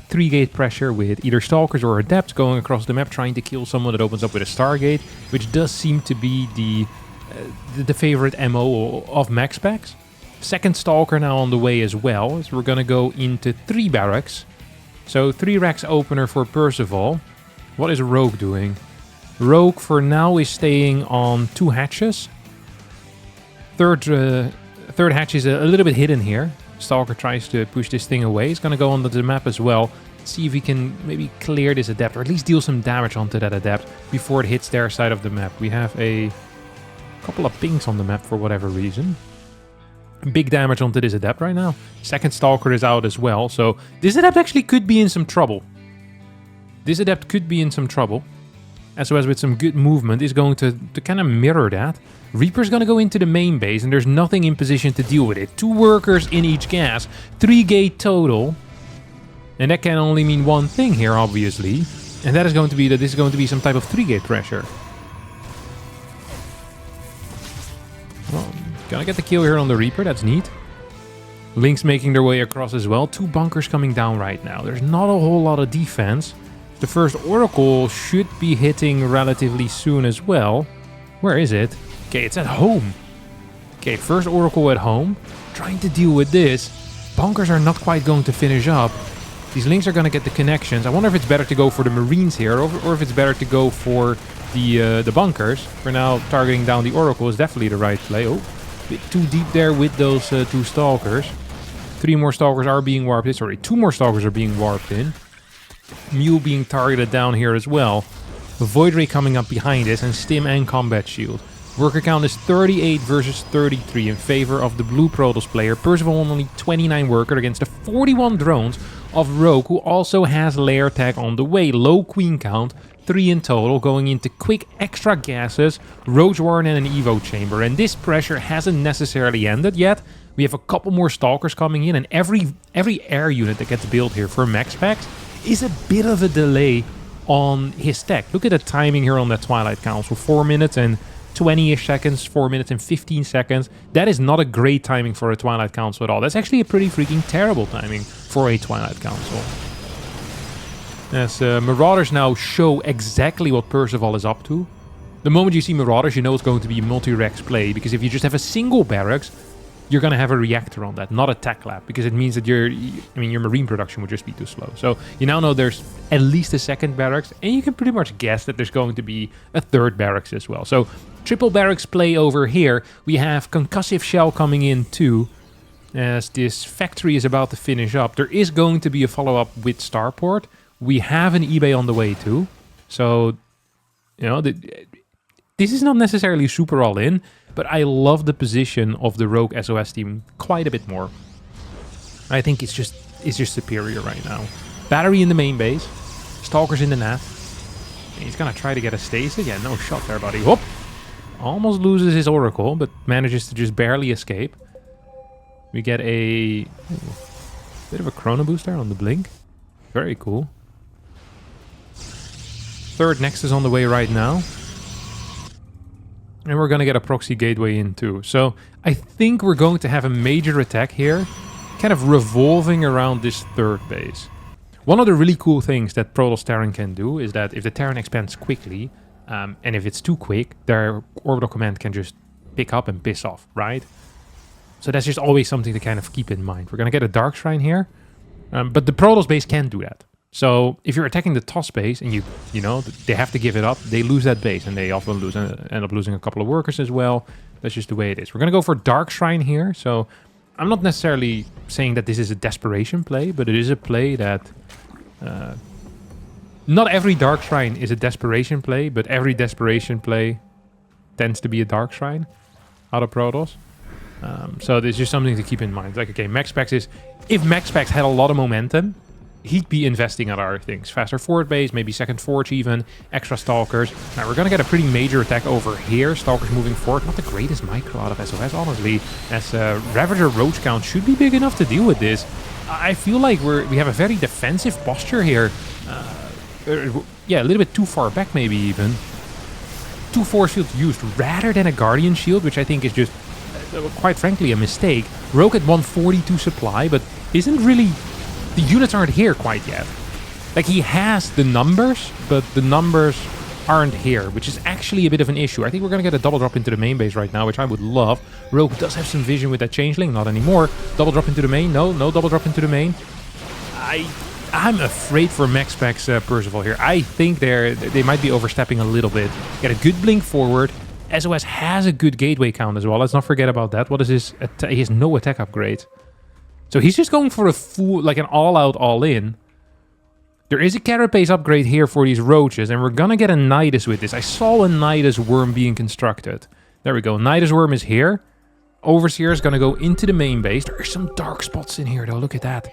3 gate pressure with either Stalkers or Adepts going across the map trying to kill someone that opens up with a Stargate, which does seem to be the favorite MO of Maxpax. Second Stalker now on the way as well, so we're going to go into 3 barracks. So 3 racks opener for Persol. What is Rogue doing? Rogue for now is staying on 2 hatches. Third hatch is a little bit hidden here. Stalker tries to push this thing away. He's going to go onto the map as well. See if he can maybe clear this Adept, or at least deal some damage onto that Adept before it hits their side of the map. We have a couple of pings on the map for whatever reason. Big damage onto this Adept right now. Second Stalker is out as well, so this Adept actually could be in some trouble. This Adept could be in some trouble. SOS with some good movement is going to kind of mirror that. Reaper's going to go into the main base, and there's nothing in position to deal with it. 2 workers in each gas. 3 gate total. And that can only mean one thing here, obviously. And that is going to be that this is going to be some type of 3 gate pressure. Well, gonna get the kill here on the Reaper, that's neat. Lynx making their way across as well. 2 bunkers coming down right now. There's not a whole lot of defense. The first Oracle should be hitting relatively soon as well. Where is it? Okay, it's at home. Okay, first Oracle at home. Trying to deal with this. Bunkers are not quite going to finish up. These Lynx are going to get the connections. I wonder if it's better to go for the Marines here, or if it's better to go for the bunkers. For now, targeting down the Oracle is definitely the right play. Oh, a bit too deep there with those 2 Stalkers. 3 more Stalkers are being warped in. Sorry, 2 more Stalkers are being warped in. Mule being targeted down here as well. Void Ray coming up behind this, and Stim and Combat Shield. Worker count is 38 versus 33 in favor of the Blue Protoss player. Percival on only 29 worker against the 41 drones of Rogue, who also has layer tag on the way. Low queen count, 3 in total, going into quick extra gases, Roach Warren and an Evo chamber. And this pressure hasn't necessarily ended yet. We have a couple more Stalkers coming in, and every air unit that gets built here for Maxpax is a bit of a delay on his tech. Look at the timing here on that Twilight Council. 4 minutes and 20-ish seconds, 4 minutes and 15 seconds. That is not a great timing for a Twilight Council at all. That's actually a pretty freaking terrible timing for a Twilight Council. As Marauders now show exactly what Percival is up to. The moment you see Marauders, you know it's going to be a multi-rex play, because if you just have a single barracks, you're going to have a reactor on that, not a tech lab, because it means that your marine production would just be too slow. So you now know there's at least a second barracks, and you can pretty much guess that there's going to be a third barracks as well. So triple barracks play over here. We have concussive shell coming in too, as this factory is about to finish up. There is going to be a follow-up with Starport. We have an eBay on the way too. So, you know, this is not necessarily super all-in, but I love the position of the Rogue SOS team quite a bit more. I think it's just superior right now. Battery in the main base. Stalkers in the net. And he's going to try to get a stasis. Yeah, no shot there, buddy. Whoop! Almost loses his Oracle, but manages to just barely escape. We get a bit of a Chrono Boost there on the blink. Very cool. Third Nexus on the way right now. And we're going to get a proxy gateway in too. So I think we're going to have a major attack here, kind of revolving around this third base. One of the really cool things that Protoss Terran can do is that if the Terran expands quickly, and if it's too quick, their orbital command can just pick up and piss off, right? So that's just always something to kind of keep in mind. We're going to get a Dark Shrine here, but the Protoss base can do that. So if you're attacking the TOS base and you know, they have to give it up, they lose that base and they often end up losing a couple of workers as well. That's just the way it is. We're going to go for Dark Shrine here. So I'm not necessarily saying that this is a desperation play, but it is a play that... not every Dark Shrine is a desperation play, but every desperation play tends to be a Dark Shrine out of Protoss. So there's just something to keep in mind. Like, okay, Maxpax is... If Maxpax had a lot of momentum, he'd be investing at other things. Faster forward base, maybe second forge even, extra Stalkers. Now, we're going to get a pretty major attack over here. Stalkers moving forward. Not the greatest micro out of SOS, honestly, as Ravager Roach count should be big enough to deal with this. I feel like we have a very defensive posture here. Yeah, a little bit too far back maybe even. 2 force shields used rather than a Guardian shield, which I think is just, quite frankly, a mistake. Rogue at 142 supply, but isn't really... The units aren't here quite yet. Like, he has the numbers, but the numbers aren't here, which is actually a bit of an issue. I think we're going to get a double drop into the main base right now, which I would love. Rogue does have some vision with that changeling, not anymore. Double drop into the main, no double drop into the main. I'm afraid for Maxpax Percival here. I think they might be overstepping a little bit. Get a good blink forward. SOS has a good gateway count as well. Let's not forget about that. What is his... He has no attack upgrade. So he's just going for a full, like an all-out, all-in. There is a carapace upgrade here for these roaches, and we're gonna get a Nidus with this. I saw a Nidus worm being constructed. There we go. Nidus worm is here. Overseer is gonna go into the main base. There are some dark spots in here, though. Look at that.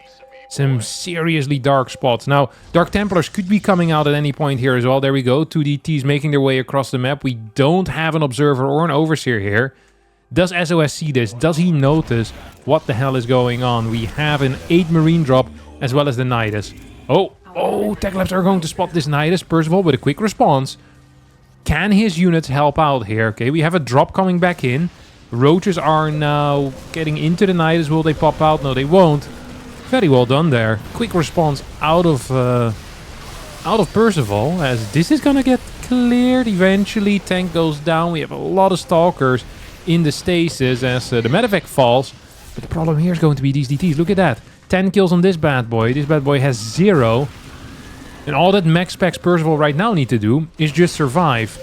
Some seriously dark spots. Now, Dark Templars could be coming out at any point here as well. There we go. 2 DTs making their way across the map. We don't have an Observer or an Overseer here. Does SOS see this? Does he notice what the hell is going on? We have an 8 Marine drop as well as the Nidus. Oh, Tech Labs are going to spot this Nidus. Percival with a quick response. Can his units help out here? Okay, we have a drop coming back in. Roaches are now getting into the Nidus. Will they pop out? No, they won't. Very well done there. Quick response out of Percival, as this is gonna get cleared eventually. Tank goes down. We have a lot of Stalkers in the stasis as the medevac falls. But the problem here is going to be these DTs. Look at that. 10 kills on this bad boy. This bad boy has 0. And all that Maxpax Percival right now need to do is just survive.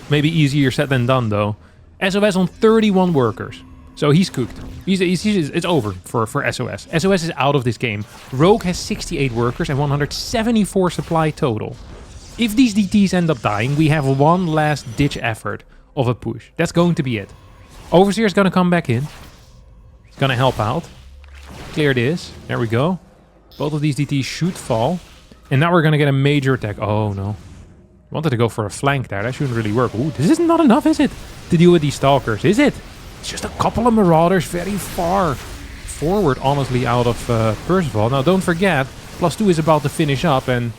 Maybe easier said than done, though. SOS on 31 workers. So he's cooked. It's over for SOS. SOS is out of this game. Rogue has 68 workers and 174 supply total. If these DTs end up dying, we have one last ditch effort of a push. That's going to be it. Overseer is going to come back in. He's going to help out. Clear this. There we go. Both of these DTs should fall. And now we're going to get a major attack. Oh, no. Wanted to go for a flank there. That shouldn't really work. Ooh, this is not enough, is it? To deal with these Stalkers, is it? It's just a couple of Marauders very far forward, honestly, out of Percival. Now, don't forget, +2 is about to finish up. And,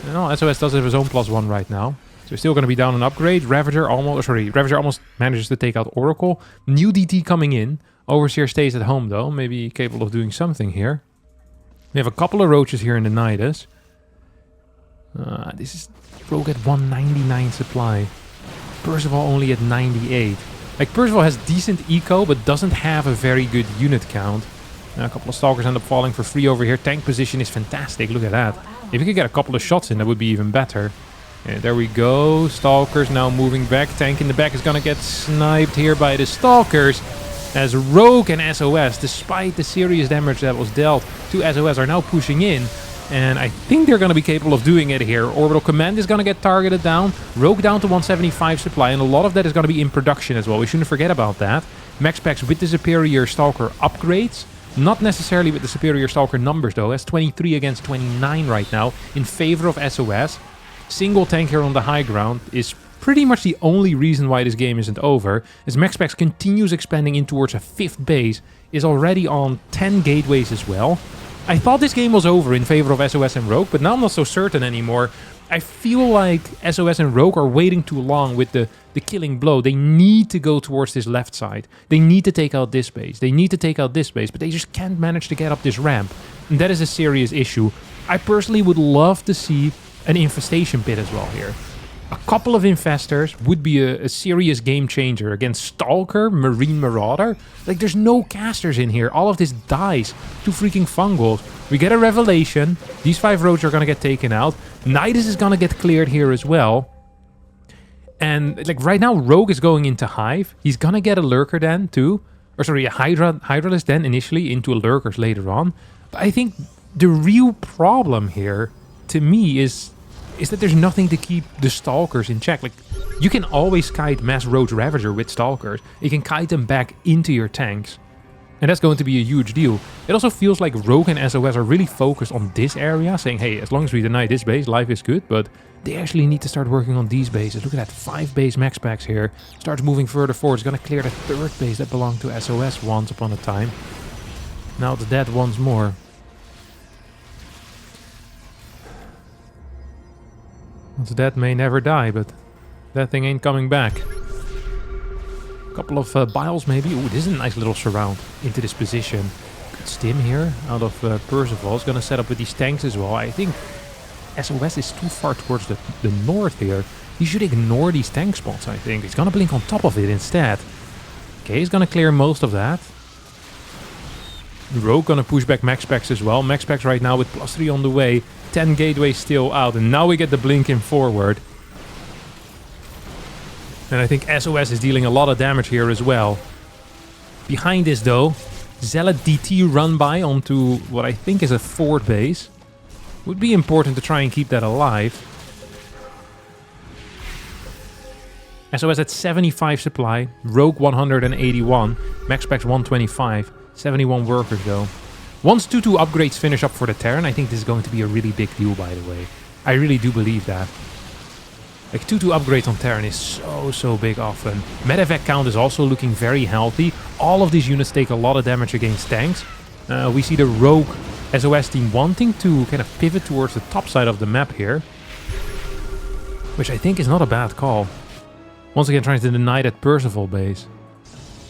you know, SOS does have his own +1 right now. So still going to be down an upgrade. Ravager almost manages to take out Oracle. New DT coming in. Overseer stays at home, though. Maybe capable of doing something here. We have a couple of Roaches here in the Nidus. This is Rogue at 199 supply. Percival only at 98. Like, Percival has decent eco, but doesn't have a very good unit count. A couple of Stalkers end up falling for free over here. Tank position is fantastic. Look at that. If we could get a couple of shots in, that would be even better. And there we go. Stalkers now moving back. Tank in the back is going to get sniped here by the Stalkers. As Rogue and SOS, despite the serious damage that was dealt to SOS, are now pushing in. And I think they're going to be capable of doing it here. Orbital Command is going to get targeted down. Rogue down to 175 supply. And a lot of that is going to be in production as well. We shouldn't forget about that. Maxpax with the superior Stalker upgrades. Not necessarily with the superior Stalker numbers, though. That's 23 against 29 right now in favor of SOS. Single tank here on the high ground is pretty much the only reason why this game isn't over. As Maxpax continues expanding in towards a 5th base, is already on 10 gateways as well. I thought this game was over in favor of SOS and Rogue, but now I'm not so certain anymore. I feel like SOS and Rogue are waiting too long with the killing blow. They need to go towards this left side. They need to take out this base. They need to take out this base, but they just can't manage to get up this ramp. And that is a serious issue. I personally would love to see an infestation pit as well here. A couple of infestors would be a serious game changer against Stalker, Marine Marauder. Like, there's no casters in here. All of this dies to freaking fungals. We get a revelation. These 5 roads are going to get taken out. Nidus is going to get cleared here as well. And, like, right now, Rogue is going into Hive. He's going to get a Lurker Den, too. Or, sorry, a Hydralisk Den initially into a Lurkers later on. But I think the real problem here, to me, is that there's nothing to keep the Stalkers in check. Like, you can always kite Mass Roach Ravager with Stalkers. You can kite them back into your tanks. And that's going to be a huge deal. It also feels like Rogue and SOS are really focused on this area, saying, hey, as long as we deny this base, life is good. But they actually need to start working on these bases. Look at that, 5 base Maxpax here. Starts moving further forward. It's going to clear the 3rd base that belonged to SOS once upon a time. Now it's dead once more. Once dead may never die, but that thing ain't coming back. A couple of biles maybe. Ooh, this is a nice little surround into this position. Good stim here out of Persol. Is going to set up with these tanks as well. I think SOS is too far towards the north here. He should ignore these tank spots, I think. He's going to blink on top of it instead. Okay, he's going to clear most of that. Rogue going to push back Maxpax as well. Maxpax right now with +3 on the way. 10 gateways still out. And now we get the blink in forward. And I think SOS is dealing a lot of damage here as well. Behind this though, Zealot DT run by onto what I think is a 4th base. Would be important to try and keep that alive. SOS at 75 supply. Rogue 181. Maxpax 125. 71 workers though. Once 2-2 upgrades finish up for the Terran, I think this is going to be a really big deal, by the way. I really do believe that. Like, 2-2 upgrades on Terran is so big often. Medevac count is also looking very healthy. All of these units take a lot of damage against tanks. We see the Rogue SOS team wanting to kind of pivot towards the top side of the map here. Which I think is not a bad call. Once again trying to deny that Persol base.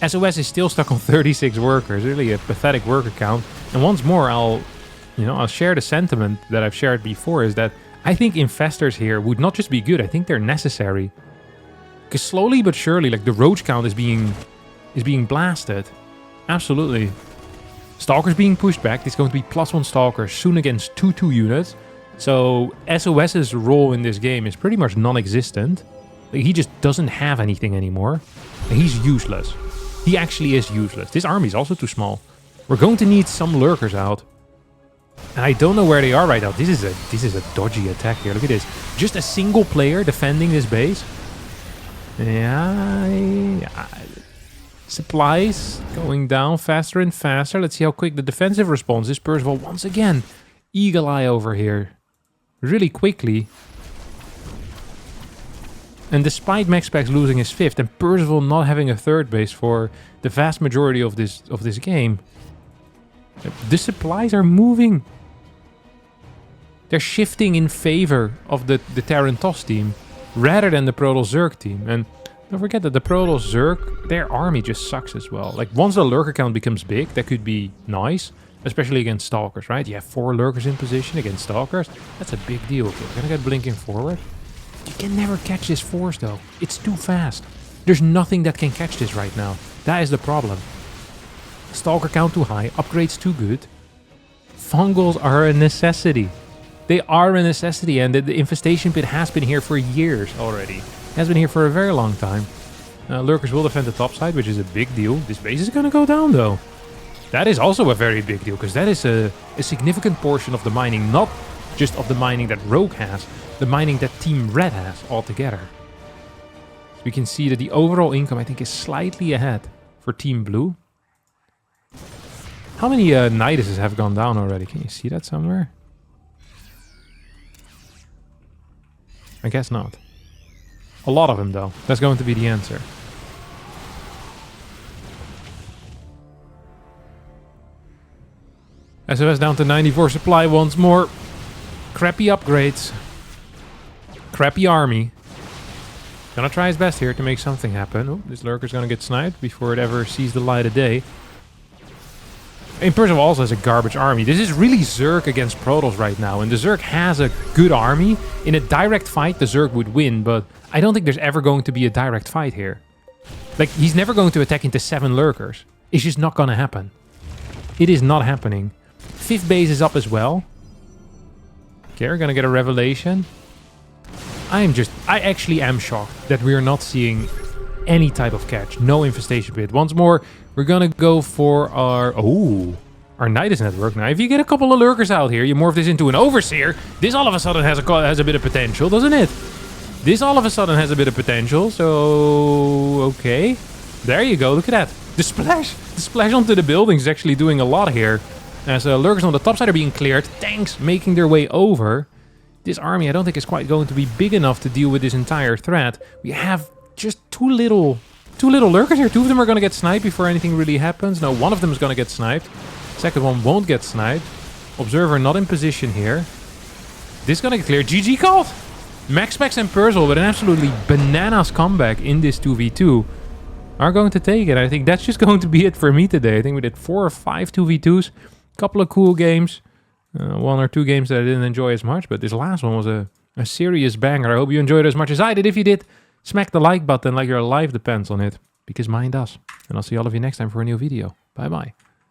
SOS is still stuck on 36 workers, really a pathetic worker count. And once more, I'll share the sentiment that I've shared before, is that I think infestors here would not just be good, I think they're necessary. Because slowly but surely, like, the roach count is being blasted. Absolutely. Stalkers being pushed back. There's going to be +1 Stalkers soon against 2-2 units. So SOS's role in this game is pretty much non-existent. Like, he just doesn't have anything anymore. And he's useless. He actually is useless. This army is also too small. We're going to need some lurkers out. And I don't know where they are right now. This is a dodgy attack here. Look at this. Just a single player defending this base. Yeah. Supplies going down faster and faster. Let's see how quick the defensive response is. Persol once again. Eagle eye over here. Really quickly. And despite Maxpax losing his 5th and Persol not having a 3rd base for the vast majority of this game, the supplies are moving. They're shifting in favor of the Terran TOS team rather than the Protoss Zerg team. And don't forget that the Protoss Zerg, their army just sucks as well. Like, once the lurker count becomes big, that could be nice, especially against Stalkers, right? You have 4 lurkers in position against Stalkers. That's a big deal. Okay, we're gonna get blinking forward. You can never catch this force though. It's too fast. There's nothing that can catch this right now. That is the problem. Stalker count too high, upgrades too good. Fungals are a necessity. They are a necessity, and the infestation pit has been here for years already. It has been here for a very long time. Lurkers will defend the top side, which is a big deal. This base is gonna go down though. That is also a very big deal, because that is a significant portion of the mining, not just of the mining that Rogue has, the mining that Team Red has altogether. So we can see that the overall income, I think, is slightly ahead for Team Blue. How many Niduses have gone down already? Can you see that somewhere? I guess not. A lot of them, though. That's going to be the answer. SOS down to 94 supply once more. Crappy upgrades. Crappy army. Gonna try his best here to make something happen. Oh, this lurker's gonna get sniped before it ever sees the light of day. And Persol also has a garbage army. This is really Zerg against Protoss right now. And the Zerg has a good army. In a direct fight, the Zerg would win. But I don't think there's ever going to be a direct fight here. Like, he's never going to attack into 7 lurkers. It's just not gonna happen. It is not happening. 5th base is up as well. Okay, we're gonna get a revelation. I actually am shocked that we are not seeing any type of catch. No infestation pit. Once more, we're gonna go for our... Oh, our Nidus network. Now, if you get a couple of lurkers out here, you morph this into an Overseer. This all of a sudden has a bit of potential, doesn't it? This all of a sudden has a bit of potential. So, okay. There you go. Look at that. The splash onto the buildings is actually doing a lot here. As lurkers on the top side are being cleared. Tanks making their way over. This army, I don't think, is quite going to be big enough to deal with this entire threat. We have just two little lurkers here. 2 of them are going to get sniped before anything really happens. No, 1 of them is going to get sniped. Second one won't get sniped. Observer not in position here. This is going to get cleared. GG called! Maxpax and Persol with an absolutely bananas comeback in this 2v2 are going to take it. I think that's just going to be it for me today. I think we did 4 or 5 2v2s. Couple of cool games. 1 or 2 games that I didn't enjoy as much, but this last one was a serious banger. I hope you enjoyed it as much as I did. If you did, smack the like button like your life depends on it, because mine does. And I'll see all of you next time for a new video. Bye bye.